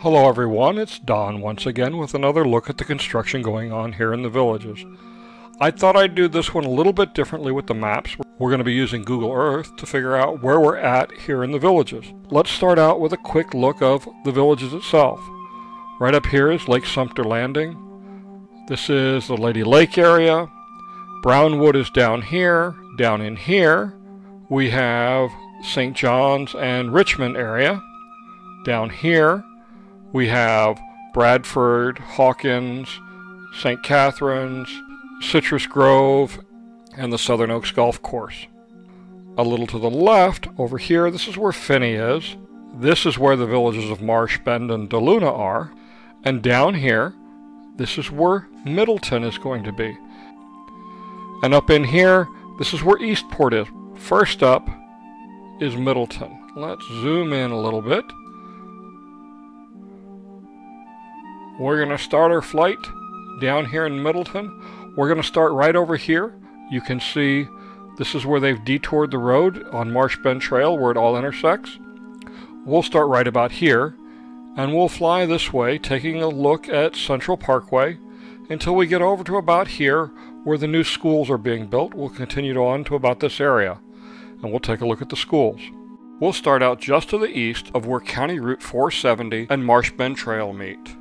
Hello everyone, it's Don once again with another look at the construction going on here in the villages. I thought I'd do this one a little bit differently with the maps. We're going to be using Google Earth to figure out where we're at here in the villages. Let's start out with a quick look of the villages itself. Right up here is Lake Sumter Landing. This is the Lady Lake area. Brownwood is down here. Down in here we have St. John's and Richmond area. Down here we have Bradford, Hawkins, St. Catharines, Citrus Grove, and the Southern Oaks Golf Course. A little to the left, over here, this is where Finney is. This is where the villages of Marsh Bend and DeLuna are. And down here, this is where Middleton is going to be. And up in here, this is where Eastport is. First up is Middleton. Let's zoom in a little bit. We're going to start our flight down here in Middleton. We're going to start right over here. You can see this is where they've detoured the road on Marsh Bend Trail where it all intersects. We'll start right about here and we'll fly this way, taking a look at Central Parkway until we get over to about here where the new schools are being built. We'll continue on to about this area and we'll take a look at the schools. We'll start out just to the east of where County Route 470 and Marsh Bend Trail meet.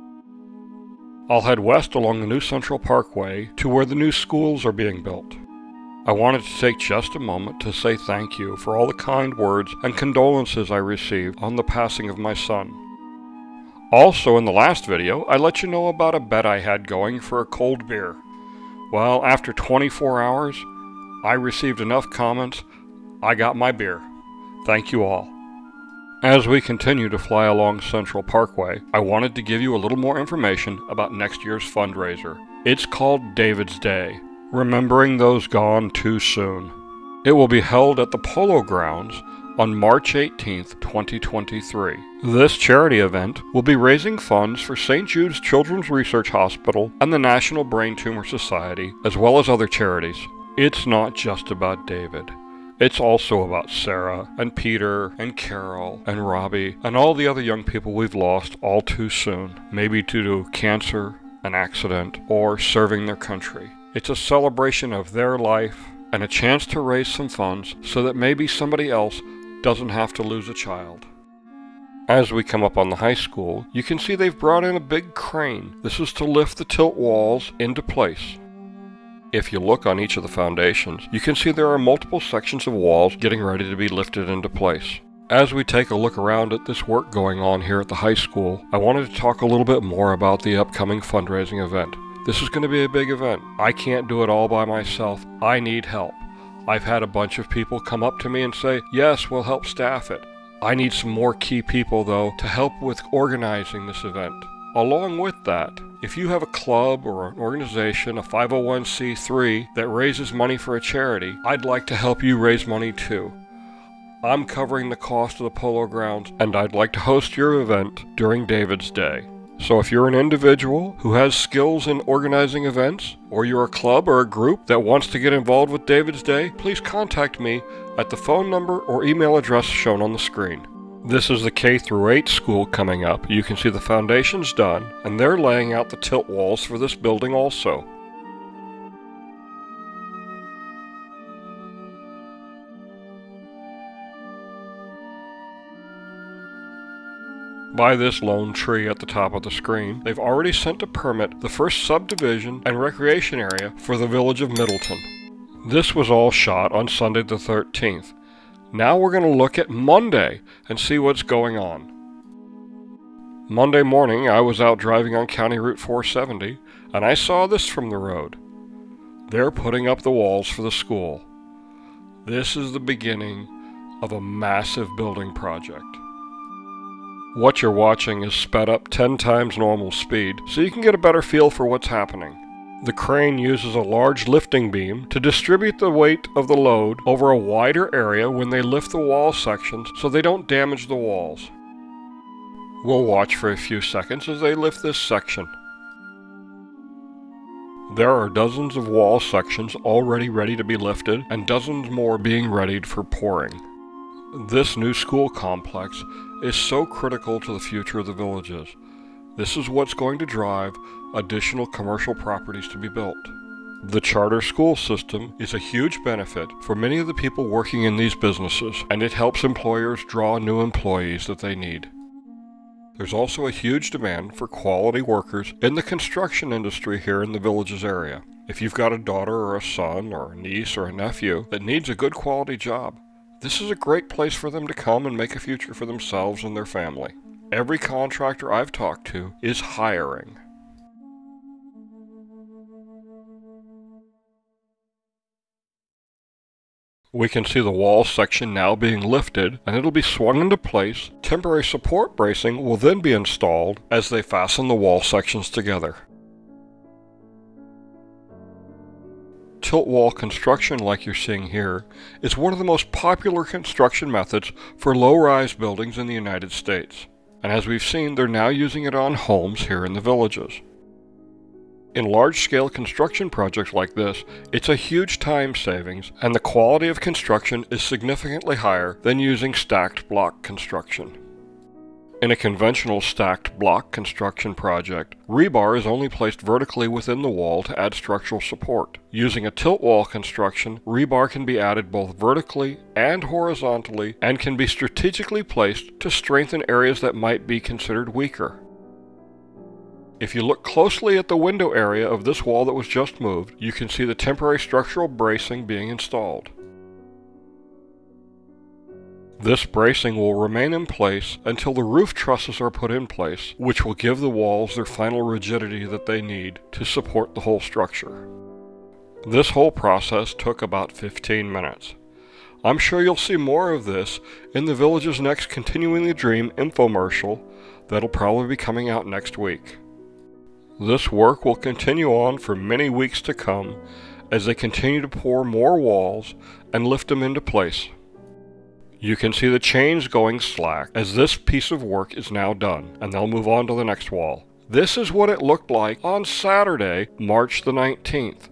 I'll head west along the new Central Parkway to where the new schools are being built. I wanted to take just a moment to say thank you for all the kind words and condolences I received on the passing of my son. Also, in the last video, I let you know about a bet I had going for a cold beer. Well, after 24 hours, I received enough comments, I got my beer. Thank you all. As we continue to fly along Central Parkway, I wanted to give you a little more information about next year's fundraiser. It's called David's Day, remembering those gone too soon. It will be held at the Polo Grounds on March 18th, 2023. This charity event will be raising funds for St. Jude's Children's Research Hospital and the National Brain Tumor Society, as well as other charities. It's not just about David. It's also about Sarah and Peter and Carol and Robbie and all the other young people we've lost all too soon, maybe due to cancer, an accident, or serving their country. It's a celebration of their life and a chance to raise some funds so that maybe somebody else doesn't have to lose a child. As we come up on the high school, you can see they've brought in a big crane. This is to lift the tilt walls into place. If you look on each of the foundations, you can see there are multiple sections of walls getting ready to be lifted into place. As we take a look around at this work going on here at the high school, I wanted to talk a little bit more about the upcoming fundraising event. This is going to be a big event. I can't do it all by myself. I need help. I've had a bunch of people come up to me and say, yes, we'll help staff it. I need some more key people, though, to help with organizing this event. Along with that, if you have a club or an organization, a 501c3 that raises money for a charity, I'd like to help you raise money too. I'm covering the cost of the Polo Grounds, and I'd like to host your event during David's Day. So if you're an individual who has skills in organizing events, or you're a club or a group that wants to get involved with David's Day, please contact me at the phone number or email address shown on the screen. This is the K-8 school coming up. You can see the foundation's done, and they're laying out the tilt walls for this building also. By this lone tree at the top of the screen, they've already sent to permit the first subdivision and recreation area for the village of Middleton. This was all shot on Sunday the 13th. Now we're going to look at Monday and see what's going on. Monday morning I was out driving on County Route 470 and I saw this from the road. They're putting up the walls for the school. This is the beginning of a massive building project. What you're watching is sped up 10 times normal speed so you can get a better feel for what's happening. The crane uses a large lifting beam to distribute the weight of the load over a wider area when they lift the wall sections so they don't damage the walls. We'll watch for a few seconds as they lift this section. There are dozens of wall sections already ready to be lifted and dozens more being readied for pouring. This new school complex is so critical to the future of the villages. This is what's going to drive additional commercial properties to be built. The charter school system is a huge benefit for many of the people working in these businesses, and it helps employers draw new employees that they need. There's also a huge demand for quality workers in the construction industry here in the Villages area. If you've got a daughter or a son or a niece or a nephew that needs a good quality job, this is a great place for them to come and make a future for themselves and their family. Every contractor I've talked to is hiring. We can see the wall section now being lifted, and it'll be swung into place. Temporary support bracing will then be installed as they fasten the wall sections together. Tilt wall construction, like you're seeing here, is one of the most popular construction methods for low-rise buildings in the United States. And as we've seen, they're now using it on homes here in the Villages. In large-scale construction projects like this, it's a huge time savings, and the quality of construction is significantly higher than using stacked block construction. In a conventional stacked block construction project, rebar is only placed vertically within the wall to add structural support. Using a tilt wall construction, rebar can be added both vertically and horizontally and can be strategically placed to strengthen areas that might be considered weaker. If you look closely at the window area of this wall that was just moved, you can see the temporary structural bracing being installed. This bracing will remain in place until the roof trusses are put in place, which will give the walls their final rigidity that they need to support the whole structure. This whole process took about 15 minutes. I'm sure you'll see more of this in the Village's next Continuing the Dream infomercial that'll probably be coming out next week. This work will continue on for many weeks to come as they continue to pour more walls and lift them into place. You can see the chains going slack as this piece of work is now done, and they'll move on to the next wall. This is what it looked like on Saturday, March the 19th.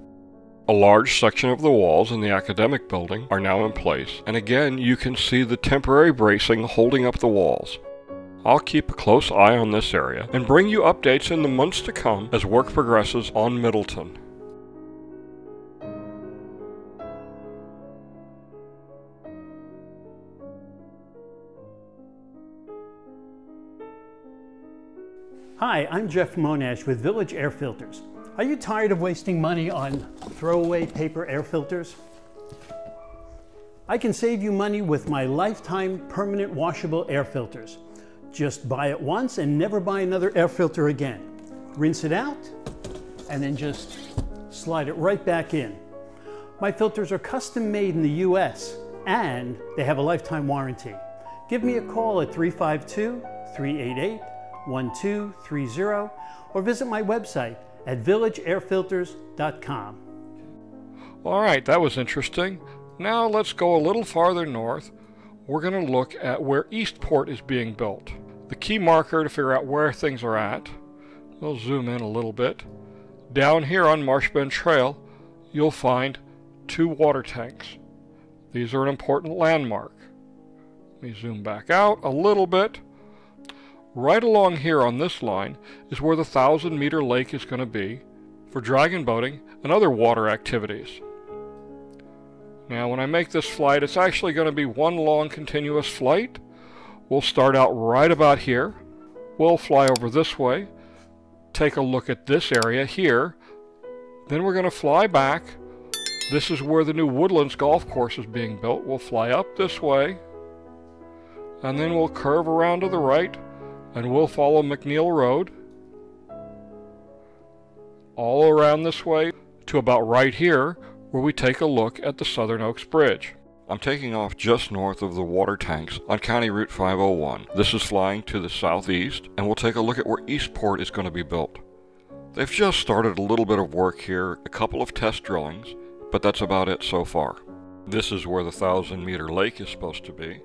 A large section of the walls in the academic building are now in place, and again you can see the temporary bracing holding up the walls. I'll keep a close eye on this area and bring you updates in the months to come as work progresses on Middleton. Hi, I'm Jeff Monash with Village Air Filters. Are you tired of wasting money on throwaway paper air filters? I can save you money with my lifetime permanent washable air filters. Just buy it once and never buy another air filter again. Rinse it out and then just slide it right back in. My filters are custom made in the US and they have a lifetime warranty. Give me a call at 352-388-1230 or visit my website at villageairfilters.com. All right, that was interesting. Now let's go a little farther north. We're going to look at where Eastport is being built. The key marker to figure out where things are at. We'll zoom in a little bit. Down here on Marsh Bend Trail, you'll find 2 water tanks. These are an important landmark. Let me zoom back out a little bit. Right along here on this line is where the 1,000-meter lake is going to be for dragon boating and other water activities. Now when I make this flight, it's actually going to be one long continuous flight. We'll start out right about here. We'll fly over this way, take a look at this area here. Then we're going to fly back. This is where the new Woodlands golf course is being built. We'll fly up this way, and then we'll curve around to the right, and we'll follow McNeil Road all around this way to about right here, where we take a look at the Southern Oaks Bridge. I'm taking off just north of the water tanks on County Route 501. This is flying to the southeast, and we'll take a look at where Eastport is going to be built. They've just started a little bit of work here, a couple of test drillings, but that's about it so far. This is where the 1,000-meter lake is supposed to be.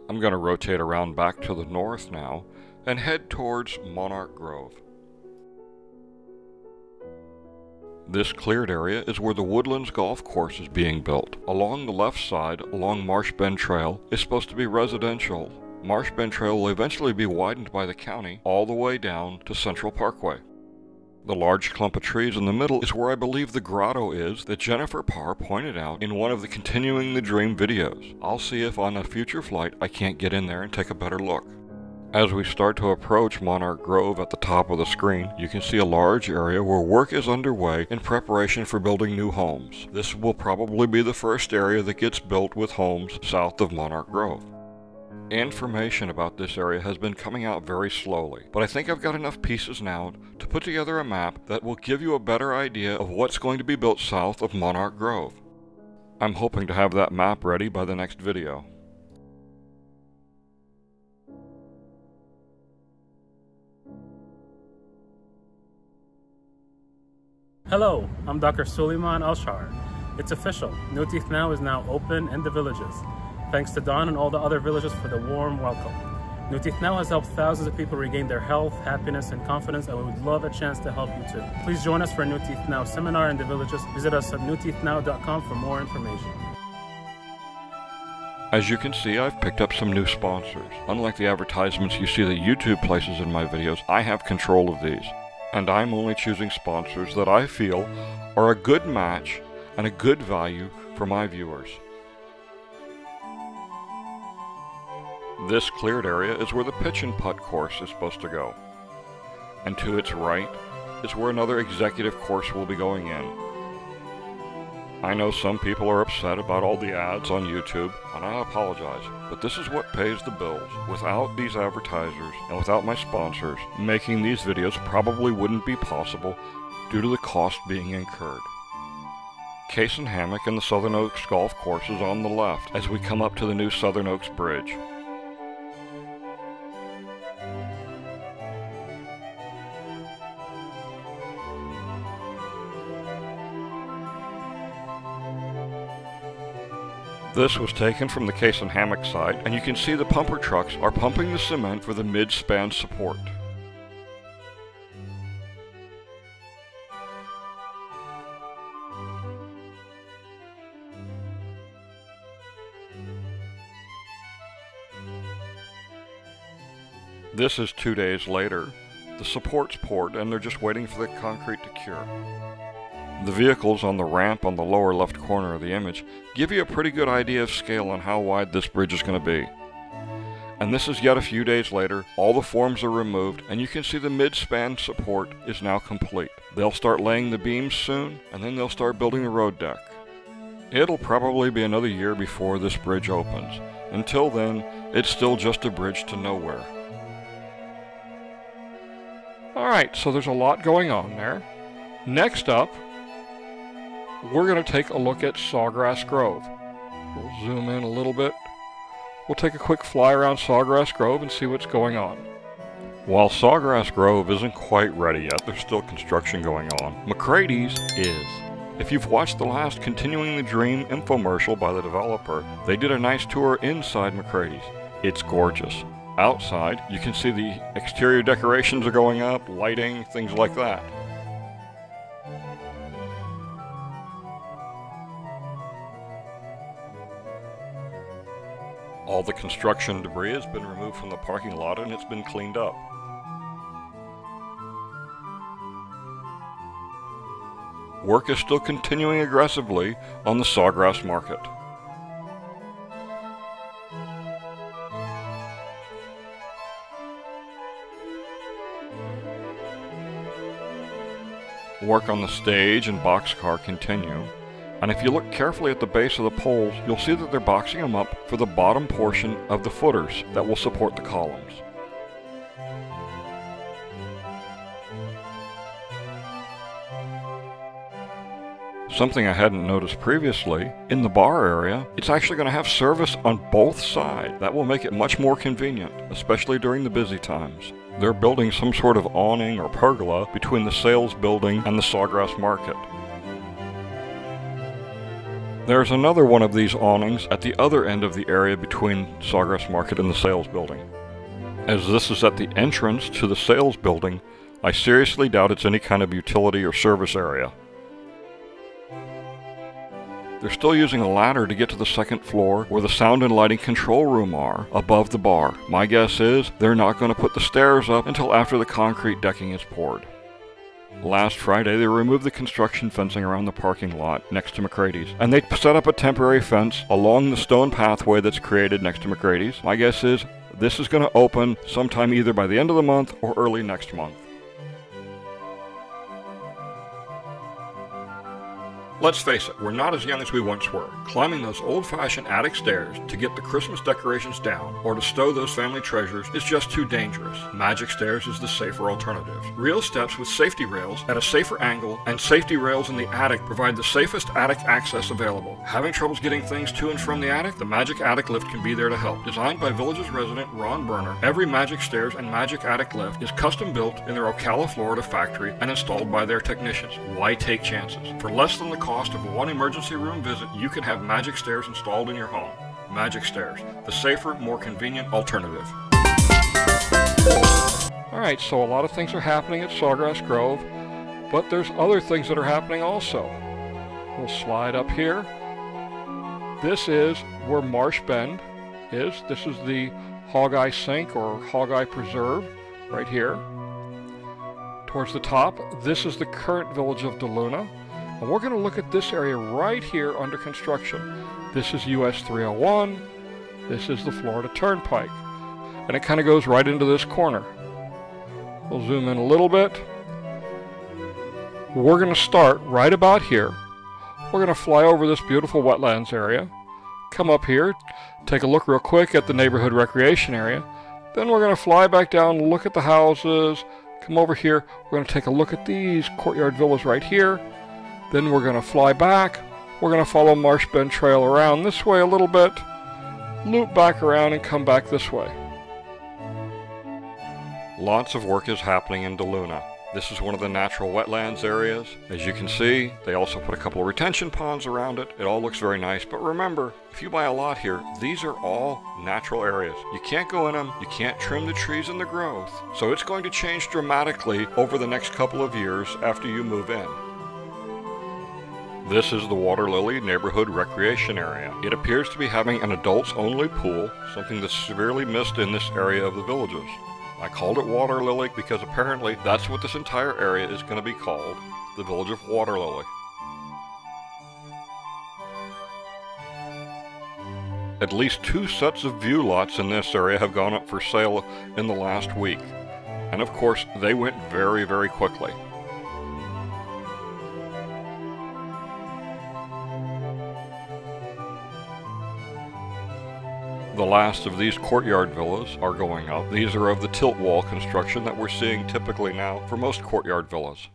I'm going to rotate around back to the north now and head towards Monarch Grove. This cleared area is where the Woodlands golf course is being built. Along the left side, along Marsh Bend Trail, is supposed to be residential Marsh Bend Trail will eventually be widened by the county all the way down to Central Parkway. The large clump of trees in the middle is where I believe the grotto is that Jennifer Parr pointed out in one of the Continuing the Dream videos. I'll see if on a future flight I can't get in there and take a better look. As we start to approach Monarch Grove at the top of the screen, you can see a large area where work is underway in preparation for building new homes. This will probably be the first area that gets built with homes south of Monarch Grove. Information about this area has been coming out very slowly, but I think I've got enough pieces now to put together a map that will give you a better idea of what's going to be built south of Monarch Grove. I'm hoping to have that map ready by the next video. Hello, I'm Dr. Suleiman Alshar. It's official, New Teeth Now is now open in the villages. Thanks to Don and all the other villagers for the warm welcome. New Teeth Now has helped thousands of people regain their health, happiness, and confidence, and we would love a chance to help you too. Please join us for a New Teeth Now seminar in the villages. Visit us at newteethnow.com for more information. As you can see, I've picked up some new sponsors. Unlike the advertisements you see that YouTube places in my videos, I have control of these. And I'm only choosing sponsors that I feel are a good match and a good value for my viewers. This cleared area is where the pitch and putt course is supposed to go. And to its right is where another executive course will be going in. I know some people are upset about all the ads on YouTube, and I apologize, but this is what pays the bills. Without these advertisers and without my sponsors, making these videos probably wouldn't be possible due to the cost being incurred. Case and Hammock and the Southern Oaks Golf Course is on the left as we come up to the new Southern Oaks Bridge. This was taken from the Case and Hammock side, and you can see the pumper trucks are pumping the cement for the mid-span support. This is 2 days later. The support's poured and they're just waiting for the concrete to cure. The vehicles on the ramp on the lower left corner of the image give you a pretty good idea of scale on how wide this bridge is going to be. And this is yet a few days later. All the forms are removed and you can see the mid-span support is now complete. They'll start laying the beams soon and then they'll start building the road deck. It'll probably be another year before this bridge opens. Until then, it's still just a bridge to nowhere. Alright, so there's a lot going on there. Next up, we're going to take a look at Sawgrass Grove. We'll zoom in a little bit. We'll take a quick fly around Sawgrass Grove and see what's going on. While Sawgrass Grove isn't quite ready yet, there's still construction going on, McGrady's is. If you've watched the last Continuing the Dream infomercial by the developer, they did a nice tour inside McGrady's. It's gorgeous. Outside, you can see the exterior decorations are going up, lighting, things like that. All the construction debris has been removed from the parking lot and it's been cleaned up. Work is still continuing aggressively on the Sawgrass Market. Work on the stage and boxcar continue. And if you look carefully at the base of the poles, you'll see that they're boxing them up for the bottom portion of the footers that will support the columns. Something I hadn't noticed previously, in the bar area, it's actually going to have service on both sides. That will make it much more convenient, especially during the busy times. They're building some sort of awning or pergola between the sales building and the Sawgrass Market. There's another one of these awnings at the other end of the area between Sawgrass Market and the sales building. As this is at the entrance to the sales building, I seriously doubt it's any kind of utility or service area. They're still using a ladder to get to the second floor where the sound and lighting control room are, above the bar. My guess is they're not going to put the stairs up until after the concrete decking is poured. Last Friday, they removed the construction fencing around the parking lot next to McGrady's, and they set up a temporary fence along the stone pathway that's created next to McGrady's. My guess is this is going to open sometime either by the end of the month or early next month. Let's face it, we're not as young as we once were. Climbing those old-fashioned attic stairs to get the Christmas decorations down or to stow those family treasures is just too dangerous. Magic stairs is the safer alternative. Real steps with safety rails at a safer angle and safety rails in the attic provide the safest attic access available. Having troubles getting things to and from the attic? The Magic Attic Lift can be there to help. Designed by Village's resident Ron Berner, every Magic Stairs and Magic Attic Lift is custom built in their Ocala, Florida factory and installed by their technicians. Why take chances? For less than the cost of one emergency room visit, you can have Magic Stairs installed in your home. Magic Stairs, the safer, more convenient alternative. Alright, so a lot of things are happening at Sawgrass Grove, but there's other things that are happening also. We'll slide up here. This is where Marsh Bend is. This is the Hog-Eye Sink or Hog-Eye Preserve right here. Towards the top, this is the current village of DeLuna. And we're going to look at this area right here under construction. This is US 301. This is the Florida Turnpike. And it kind of goes right into this corner. We'll zoom in a little bit. We're going to start right about here. We're going to fly over this beautiful wetlands area. Come up here, take a look real quick at the neighborhood recreation area. Then we're going to fly back down, look at the houses. Come over here. We're going to take a look at these courtyard villas right here. Then we're going to fly back. We're going to follow Marsh Bend Trail around this way a little bit, loop back around and come back this way. Lots of work is happening in DeLuna. This is one of the natural wetlands areas. As you can see, they also put a couple of retention ponds around it. It all looks very nice, but remember, if you buy a lot here, these are all natural areas. You can't go in them, you can't trim the trees and the growth. So it's going to change dramatically over the next couple of years after you move in. This is the Water Lily Neighborhood Recreation Area. It appears to be having an adults-only pool, something that's severely missed in this area of the villages. I called it Water Lily because apparently that's what this entire area is going to be called, the Village of Water Lily. At least 2 sets of view lots in this area have gone up for sale in the last week. And of course, they went very, very quickly. The last of these courtyard villas are going up. These are of the tilt wall construction that we're seeing typically now for most courtyard villas.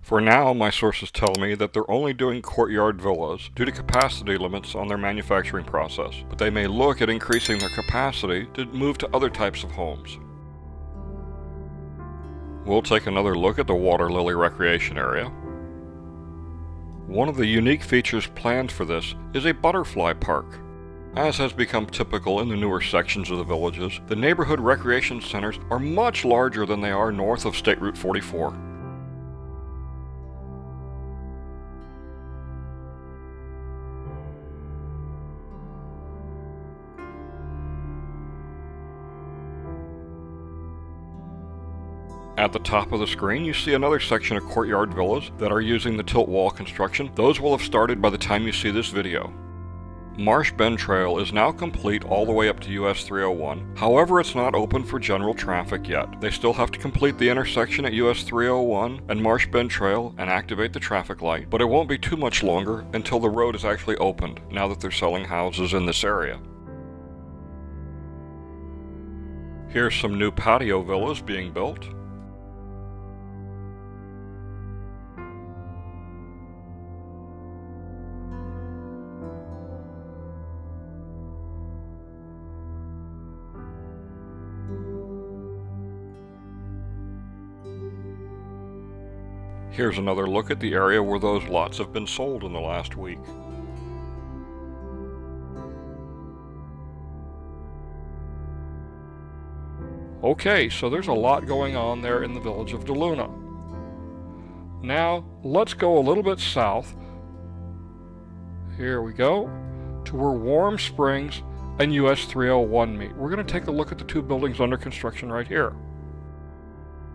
For now, my sources tell me that they're only doing courtyard villas due to capacity limits on their manufacturing process, but they may look at increasing their capacity to move to other types of homes. We'll take another look at the Water Lily Recreation Area. One of the unique features planned for this is a butterfly park. As has become typical in the newer sections of the villages, the neighborhood recreation centers are much larger than they are north of State Route 44. At the top of the screen, you see another section of courtyard villas that are using the tilt wall construction. Those will have started by the time you see this video. Marsh Bend Trail is now complete all the way up to US 301. However, it's not open for general traffic yet. They still have to complete the intersection at US 301 and Marsh Bend Trail and activate the traffic light, but it won't be too much longer until the road is actually opened, now that they're selling houses in this area. Here's some new patio villas being built. Here's another look at the area where those lots have been sold in the last week. Okay, so there's a lot going on there in the village of DeLuna. Now, let's go a little bit south. Here we go to where Warm Springs and US 301 meet. We're going to take a look at the two buildings under construction right here.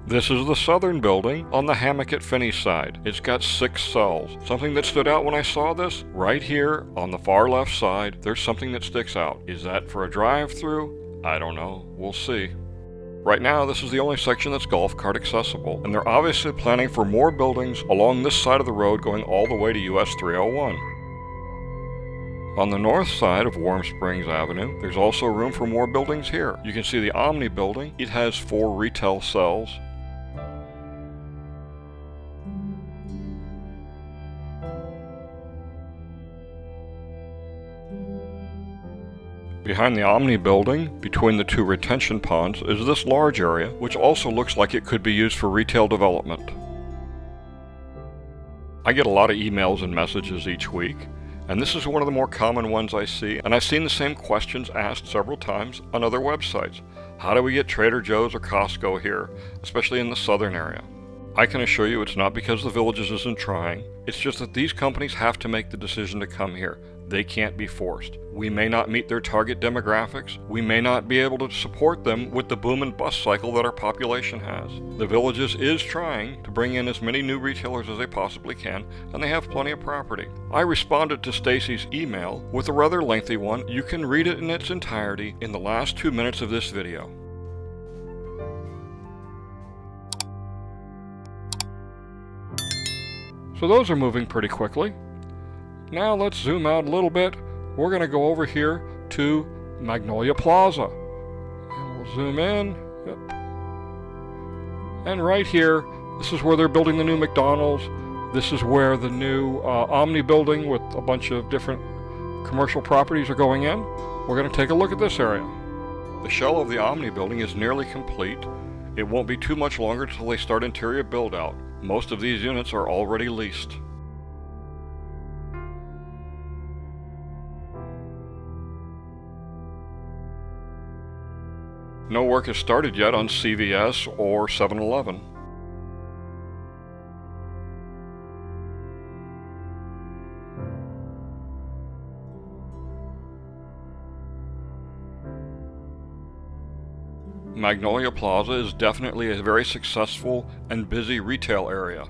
This is the southern building on the Hammock at Finney side. It's got 6 cells. Something that stood out when I saw this, right here on the far left side, there's something that sticks out. Is that for a drive-through? I don't know. We'll see. Right now, this is the only section that's golf cart accessible, and they're obviously planning for more buildings along this side of the road going all the way to US 301. On the north side of Warm Springs Avenue, there's also room for more buildings here. You can see the Omni building. It has 4 retail cells. Behind the Omni building, between the 2 retention ponds, is this large area, which also looks like it could be used for retail development. I get a lot of emails and messages each week, and this is one of the more common ones I see, and I've seen the same questions asked several times on other websites. How do we get Trader Joe's or Costco here, especially in the southern area? I can assure you it's not because the Villages isn't trying, it's just that these companies have to make the decision to come here. They can't be forced. We may not meet their target demographics. We may not be able to support them with the boom and bust cycle that our population has. The Villages is trying to bring in as many new retailers as they possibly can, and they have plenty of property. I responded to Stacy's email with a rather lengthy one. You can read it in its entirety in the last 2 minutes of this video. So those are moving pretty quickly. Now let's zoom out a little bit. We're going to go over here to Magnolia Plaza. And we'll zoom in. Yep. And right here, this is where they're building the new McDonald's. This is where the new Omni building with a bunch of different commercial properties are going in. We're going to take a look at this area. The shell of the Omni building is nearly complete. It won't be too much longer until they start interior build out. Most of these units are already leased. No work has started yet on CVS or 7-Eleven. Magnolia Plaza is definitely a very successful and busy retail area.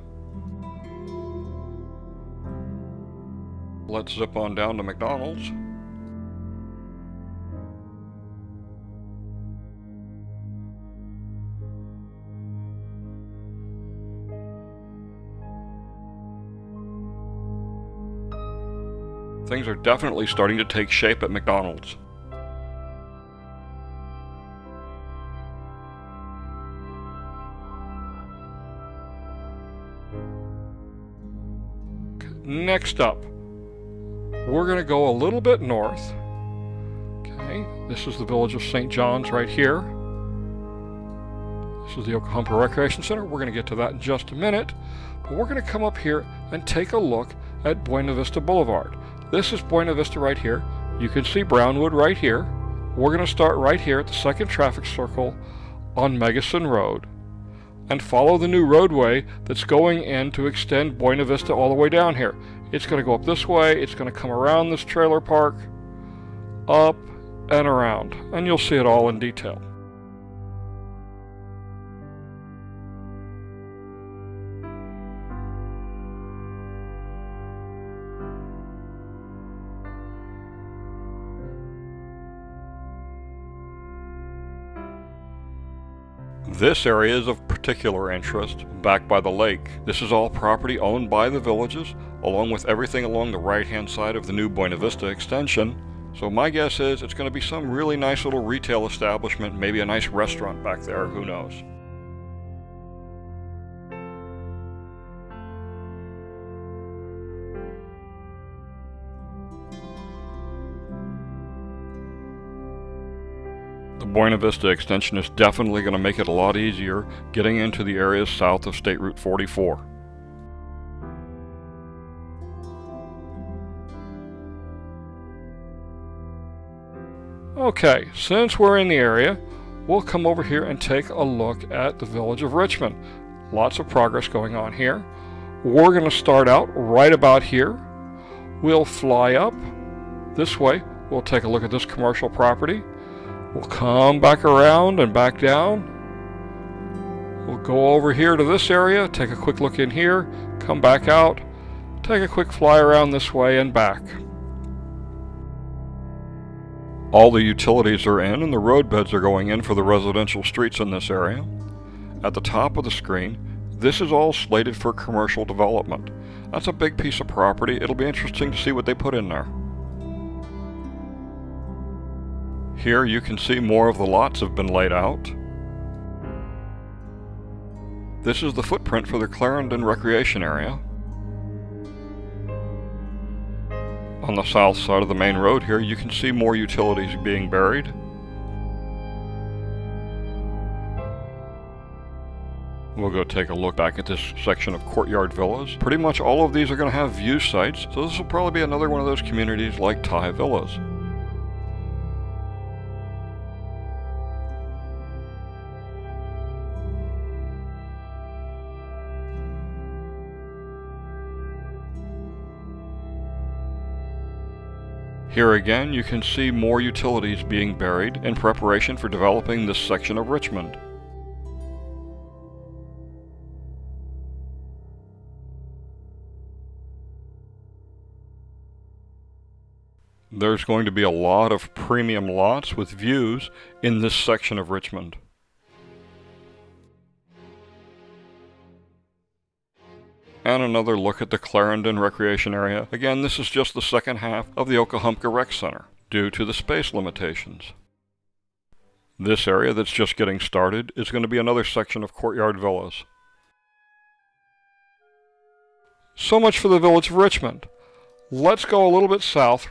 Let's zip on down to McDonald's. Things are definitely starting to take shape at McDonald's. Next up, we're going to go a little bit north. Okay, this is the village of St. John's right here. This is the Okahumpka Recreation Center. We're going to get to that in just a minute. But we're going to come up here and take a look at Buena Vista Boulevard. This is Buena Vista right here. You can see Brownwood right here. We're going to start right here at the second traffic circle on Megason Road and follow the new roadway that's going in to extend Buena Vista all the way down here. It's going to go up this way. It's going to come around this trailer park, up and around, and you'll see it all in detail. This area is of particular interest, back by the lake. This is all property owned by the Villages, along with everything along the right-hand side of the new Buena Vista extension. So my guess is it's going to be some really nice little retail establishment, maybe a nice restaurant back there, who knows. The Buena Vista extension is definitely going to make it a lot easier getting into the areas south of State Route 44. Okay, since we're in the area, we'll come over here and take a look at the village of Richmond. Lots of progress going on here. We're going to start out right about here. We'll fly up this way. We'll take a look at this commercial property. We'll come back around and back down. We'll go over here to this area, take a quick look in here, come back out, take a quick fly around this way and back. All the utilities are in and the road beds are going in for the residential streets in this area. At the top of the screen, this is all slated for commercial development. That's a big piece of property. It'll be interesting to see what they put in there. Here you can see more of the lots have been laid out. This is the footprint for the Clarendon Recreation Area. On the south side of the main road here, you can see more utilities being buried. We'll go take a look back at this section of Courtyard Villas. Pretty much all of these are going to have view sites, so this will probably be another one of those communities like Thai Villas. Here again, you can see more utilities being buried in preparation for developing this section of Richmond. There's going to be a lot of premium lots with views in this section of Richmond. And another look at the Clarendon Recreation Area. Again, this is just the second half of the Okahumpka Rec Center, due to the space limitations. This area that's just getting started is going to be another section of Courtyard Villas. So much for the village of Richmond. Let's go a little bit south,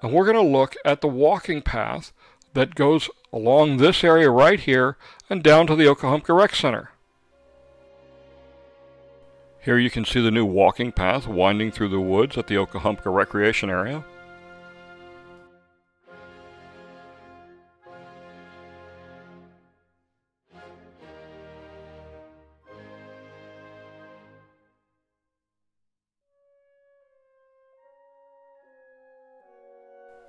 and we're going to look at the walking path that goes along this area right here and down to the Okahumpka Rec Center. Here you can see the new walking path winding through the woods at the Okahumpka Recreation Area.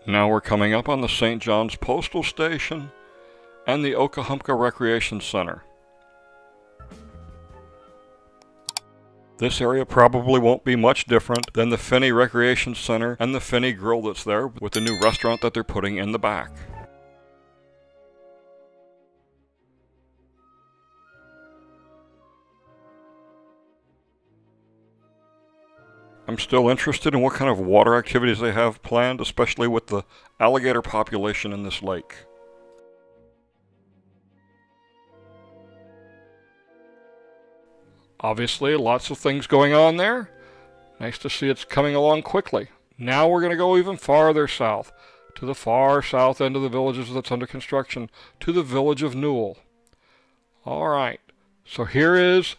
Now we're coming up on the St. John's Postal Station and the Okahumpka Recreation Center. This area probably won't be much different than the Finney Recreation Center and the Finney Grill that's there with the new restaurant that they're putting in the back. I'm still interested in what kind of water activities they have planned, especially with the alligator population in this lake. Obviously, lots of things going on there. Nice to see it's coming along quickly. Now we're going to go even farther south, to the far south end of the villages that's under construction, to the village of Newell. Alright, so here is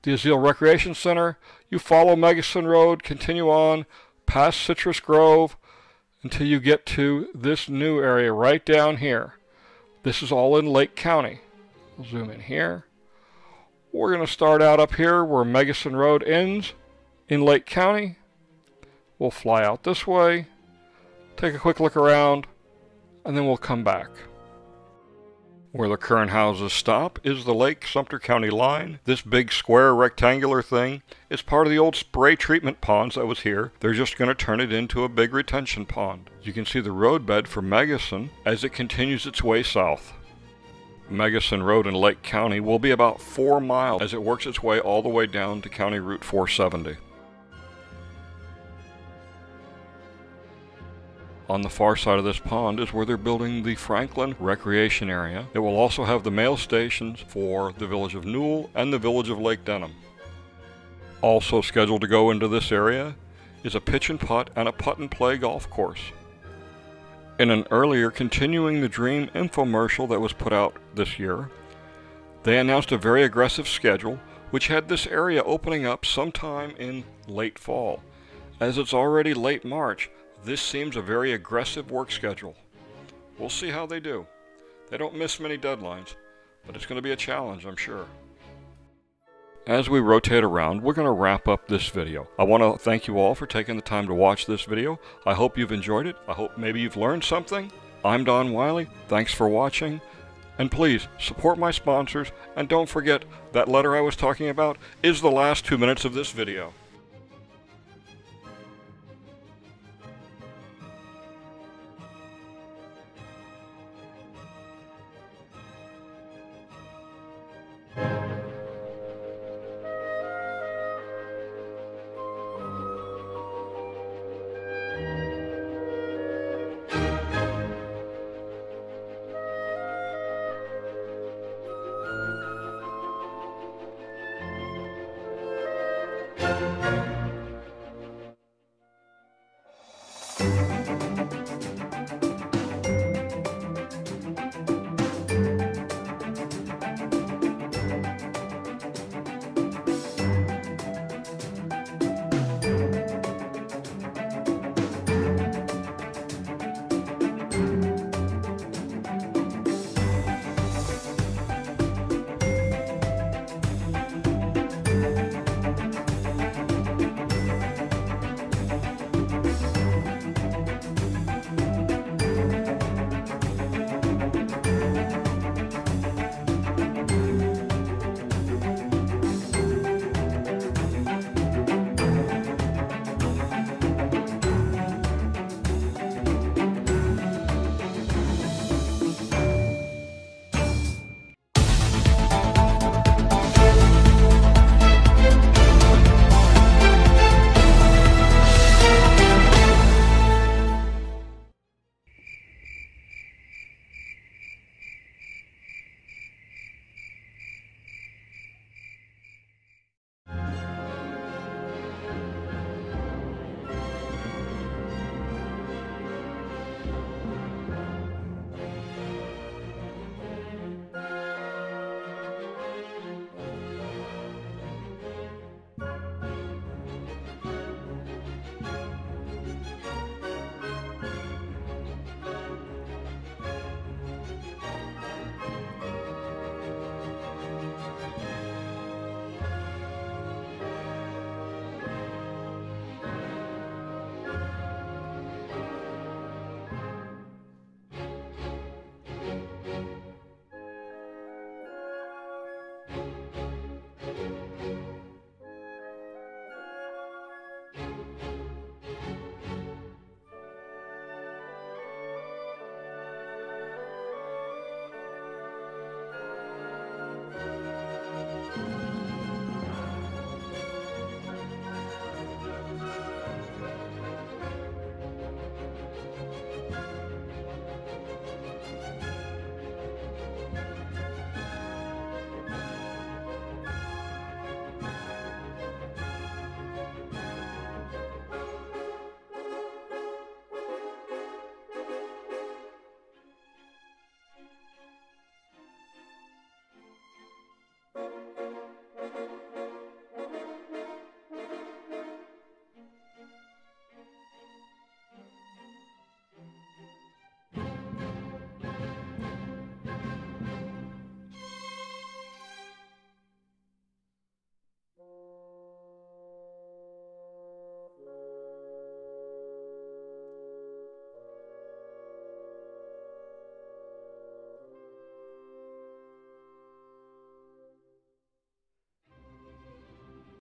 the Azeel Recreation Center. You follow Megason Road, continue on, past Citrus Grove, until you get to this new area right down here. This is all in Lake County. We'll zoom in here. We're going to start out up here where Megason Road ends in Lake County. We'll fly out this way, take a quick look around, and then we'll come back. Where the current houses stop is the Lake Sumter County line. This big square rectangular thing is part of the old spray treatment ponds that was here. They're just going to turn it into a big retention pond. You can see the roadbed for Megason as it continues its way south. Megason Road in Lake County will be about 4 miles as it works its way all the way down to County Route 470. On the far side of this pond is where they're building the Franklin Recreation Area. It will also have the mail stations for the village of Newell and the village of Lake Denham. Also scheduled to go into this area is a pitch and putt and a putt and play golf course. In an earlier Continuing the Dream infomercial that was put out this year, they announced a very aggressive schedule which had this area opening up sometime in late fall. As it's already late March, this seems a very aggressive work schedule. We'll see how they do. They don't miss many deadlines, but it's going to be a challenge, I'm sure. As we rotate around, we're going to wrap up this video. I want to thank you all for taking the time to watch this video. I hope you've enjoyed it. I hope maybe you've learned something. I'm Don Wiley. Thanks for watching. And please support my sponsors, and don't forget that letter I was talking about is the last 2 minutes of this video.